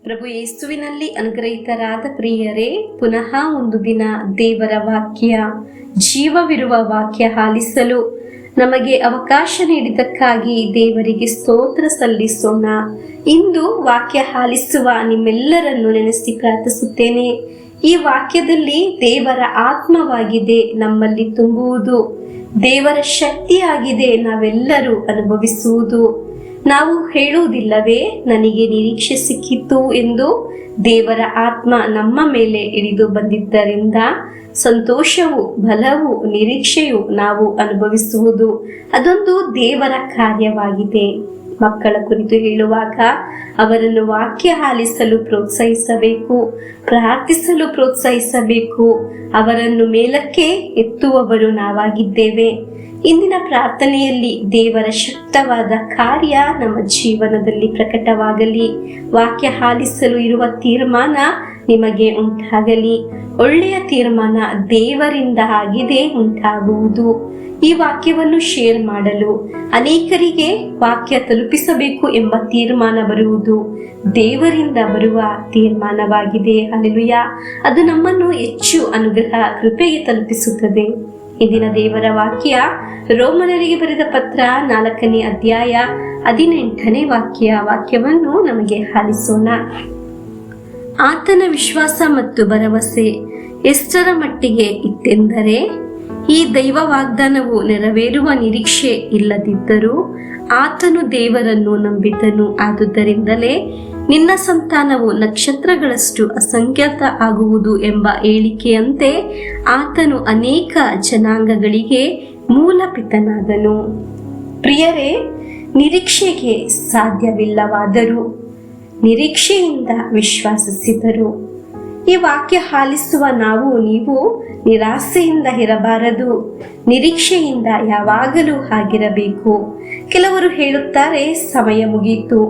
ಪ್ರಭು ಯೇಸುವಿನಲ್ಲಿ ಅನುಗ್ರಹಿತರಾದ ಪ್ರಿಯರೇ, ಪುನಃ ಒಂದು ದಿನ ದೇವರ ವಾಕ್ಯ, ಜೀವವಿರುವ ವಾಕ್ಯ ಆಲಿಸಲು ನಮಗೆ ಅವಕಾಶ ನೀಡಿದ್ದಕ್ಕಾಗಿ ದೇವರಿಗೆ ಸ್ತೋತ್ರ ಸಲ್ಲಿಸೋಣ. ಇಂದು ವಾಕ್ಯ ಆಲಿಸುವ ನಿಮ್ಮೆಲ್ಲರನ್ನು ನೆನೆಸಿ ಪ್ರಾರ್ಥಿಸುತ್ತೇನೆ. ಈ ವಾಕ್ಯದಲ್ಲಿ ದೇವರ ಆತ್ಮವಾಗಿದೆ ನಮ್ಮಲ್ಲಿ ತುಂಬುವುದು, ದೇವರ ಶಕ್ತಿಯಾಗಿದೆ ನಾವೆಲ್ಲರೂ ಅನುಭವಿಸುವುದು. ನಾವು ಹೇಳುವುದಿಲ್ಲವೇ, ನನಗೆ ನಿರೀಕ್ಷೆ ಸಿಕ್ಕಿತು ಎಂದು. ದೇವರ ಆತ್ಮ ನಮ್ಮ ಮೇಲೆ ಇಳಿದು ಬಂದಿದ್ದರಿಂದ ಸಂತೋಷವು, ಬಲವು, ನಿರೀಕ್ಷೆಯು ನಾವು ಅನುಭವಿಸುವುದು ಅದೊಂದು ದೇವರ ಕಾರ್ಯವಾಗಿದೆ. ಮಕ್ಕಳ ಕುರಿತು ಹೇಳುವಾಗ ಅವರನ್ನು ವಾಕ್ಯ ಆಲಿಸಲು ಪ್ರೋತ್ಸಾಹಿಸಬೇಕು, ಪ್ರಾರ್ಥಿಸಲು ಪ್ರೋತ್ಸಾಹಿಸಬೇಕು. ಅವರನ್ನು ಮೇಲಕ್ಕೆ ಎತ್ತುವವರು ನಾವಾಗಿದ್ದೇವೆ. ಇಂದಿನ ಪ್ರಾರ್ಥನೆಯಲ್ಲಿ ದೇವರ ಶಕ್ತವಾದ ಕಾರ್ಯ ನಮ್ಮ ಜೀವನದಲ್ಲಿ ಪ್ರಕಟವಾಗಲಿ. ವಾಕ್ಯ ಆಲಿಸಲು ಇರುವ ತೀರ್ಮಾನ ನಿಮಗೆ ಉಂಟಾಗಲಿ. ಒಳ್ಳೆಯ ತೀರ್ಮಾನ ದೇವರಿಂದ ಆಗಿದೆ, ಉಂಟಾಗುವುದು. ಈ ವಾಕ್ಯವನ್ನು ಶೇರ್ ಮಾಡಲು, ಅನೇಕರಿಗೆ ವಾಕ್ಯ ತಲುಪಿಸಬೇಕು ಎಂಬ ತೀರ್ಮಾನ ಬರುವುದು ದೇವರಿಂದ ಬರುವ ತೀರ್ಮಾನವಾಗಿದೆ. ಹಲ್ಲೆಲೂಯಾ. ಅದು ನಮ್ಮನ್ನು ಹೆಚ್ಚು ಅನುಗ್ರಹ, ಕೃಪೆಗೆ ತಲುಪಿಸುತ್ತದೆ. ಇಂದಿನ ದೇವರ ವಾಕ್ಯ ರೋಮನರಿಗೆ ಬರೆದ ಪತ್ರ 4ನೇ ಅಧ್ಯಾಯ 18ನೇ ವಾಕ್ಯವನ್ನು ನಮಗೆ ಆಲಿಸೋಣ. ಆತನ ವಿಶ್ವಾಸ ಮತ್ತು ಭರವಸೆ ಎಷ್ಟರ ಮಟ್ಟಿಗೆ ಇತ್ತೆಂದರೆ, ಈ ದೈವ ವಾಗ್ದಾನವು ನೆರವೇರುವ ನಿರೀಕ್ಷೆ ಇಲ್ಲದಿದ್ದರೂ ಆತನು ದೇವರನ್ನು ನಂಬಿದನು. ಆದುದರಿಂದಲೇ ನಿನ್ನ ಸಂತಾನವು ನಕ್ಷತ್ರಗಳಷ್ಟು ಅಸಂಖ್ಯಾತ ಆಗುವುದು ಎಂಬ ಹೇಳಿಕೆಯಂತೆ ಆತನು ಅನೇಕ ಜನಾಂಗಗಳಿಗೆ ಮೂಲ ಪಿತನಾದನು. ಪ್ರಿಯರೇ, ನಿರೀಕ್ಷೆಗೆ ಸಾಧ್ಯವಿಲ್ಲವಾದರೂ ನಿರೀಕ್ಷೆಯಿಂದ ವಿಶ್ವಾಸಿಸಿದರು. ಈ ವಾಕ್ಯ ಆಲಿಸುವ ನೀವು ನಿರಾಸೆಯಿಂದ ಇರಬಾರದು, ನಿರೀಕ್ಷೆಯಿಂದ ಯಾವಾಗಲೂ ಆಗಿರಬೇಕು. ಕೆಲವರು ಹೇಳುತ್ತಾರೆ, ಸಮಯ ಮುಗಿಯಿತು,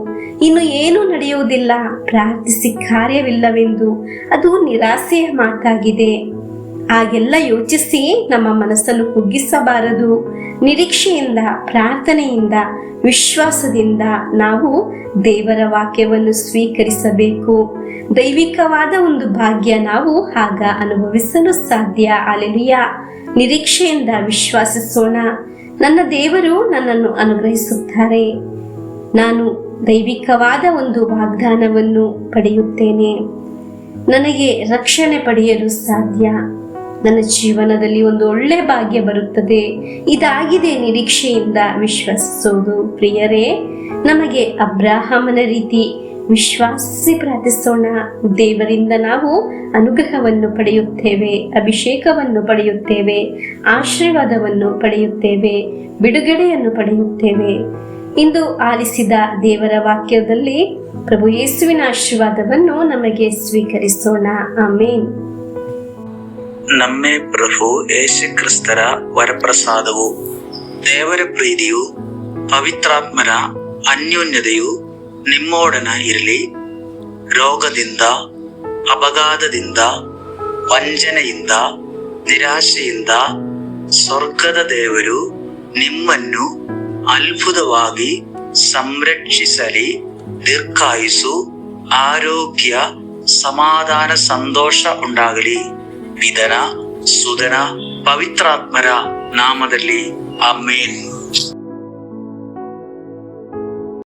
ಇನ್ನು ಏನೂ ನಡೆಯುವುದಿಲ್ಲ, ಪ್ರಾರ್ಥಿಸಿ ಕಾರ್ಯವಿಲ್ಲವೆಂದು. ಅದು ನಿರಾಸೆಯ ಮಾತಾಗಿದೆ. ಹಾಗೆಲ್ಲ ಯೋಚಿಸಿ ನಮ್ಮ ಮನಸ್ಸನ್ನು ಕುಗ್ಗಿಸಬಾರದು. ನಿರೀಕ್ಷೆಯಿಂದ, ಪ್ರಾರ್ಥನೆಯಿಂದ, ವಿಶ್ವಾಸದಿಂದ ನಾವು ದೇವರ ವಾಕ್ಯವನ್ನು ಸ್ವೀಕರಿಸಬೇಕು. ದೈವಿಕವಾದ ಒಂದು ಭಾಗ್ಯ ನಾವು ಆಗ ಅನುಭವಿಸಲು ಸಾಧ್ಯ. ಹಲ್ಲೆಲೂಯಾ. ನಿರೀಕ್ಷೆಯಿಂದ ವಿಶ್ವಾಸಿಸೋಣ. ನನ್ನ ದೇವರು ನನ್ನನ್ನು ಅನುಗ್ರಹಿಸುತ್ತಾರೆ, ನಾನು ದೈವಿಕವಾದ ಒಂದು ವಾಗ್ದಾನವನ್ನು ಪಡೆಯುತ್ತೇನೆ, ನನಗೆ ರಕ್ಷಣೆ ಪಡೆಯಲು ಸಾಧ್ಯ, ನನ್ನ ಜೀವನದಲ್ಲಿ ಒಂದು ಒಳ್ಳೆ ಭಾಗ್ಯ ಬರುತ್ತದೆ. ಇದಾಗಿದೆ ನಿರೀಕ್ಷೆಯಿಂದ ವಿಶ್ವಾಸಿಸುವುದು. ಪ್ರಿಯರೇ, ನಮಗೆ ಅಬ್ರಾಹಮನ ರೀತಿ ವಿಶ್ವಾಸಿಸಿ ಪ್ರಾರ್ಥಿಸೋಣ. ದೇವರಿಂದ ನಾವು ಅನುಗ್ರಹವನ್ನು ಪಡೆಯುತ್ತೇವೆ, ಅಭಿಷೇಕವನ್ನು ಪಡೆಯುತ್ತೇವೆ, ಆಶೀರ್ವಾದವನ್ನು ಪಡೆಯುತ್ತೇವೆ, ಬಿಡುಗಡೆಯನ್ನು ಪಡೆಯುತ್ತೇವೆ. ಇಂದು ಆಲಿಸಿದ ದೇವರ ವಾಕ್ಯದಲ್ಲಿ ಪ್ರಭು ಯೇಸುವಿನ ಆಶೀರ್ವಾದವನ್ನು ನಮಗೆ ಸ್ವೀಕರಿಸೋಣ. ಆಮೇನ್. ನಮ್ಮ ಪ್ರಭು ಯೇಸು ಕ್ರಿಸ್ತರ ವರಪ್ರಸಾದವು, ದೇವರ ಪ್ರೀತಿಯು, ಪವಿತ್ರಾತ್ಮರ ಅನ್ಯೋನ್ಯತೆಯು ನಿಮ್ಮೊಡನ ಇರಲಿ. ರೋಗದಿಂದ, ಅಪಘಾತದಿಂದ, ವಂಚನೆಯಿಂದ, ನಿರಾಶೆಯಿಂದ ಸ್ವರ್ಗದ ದೇವರು ನಿಮ್ಮನ್ನು ಅದ್ಭುತವಾಗಿ ಸಂರಕ್ಷಿಸಲಿ. ದೀರ್ಘಾಯುಸ್ಸು, ಆರೋಗ್ಯ, ಸಮಾಧಾನ, ಸಂತೋಷ ಉಂಟಾಗಲಿ. ಪಿತನ, ಸುತನ, ಪವಿತ್ರಾತ್ಮರ ನಾಮದಲ್ಲಿ ಆಮೇನ್.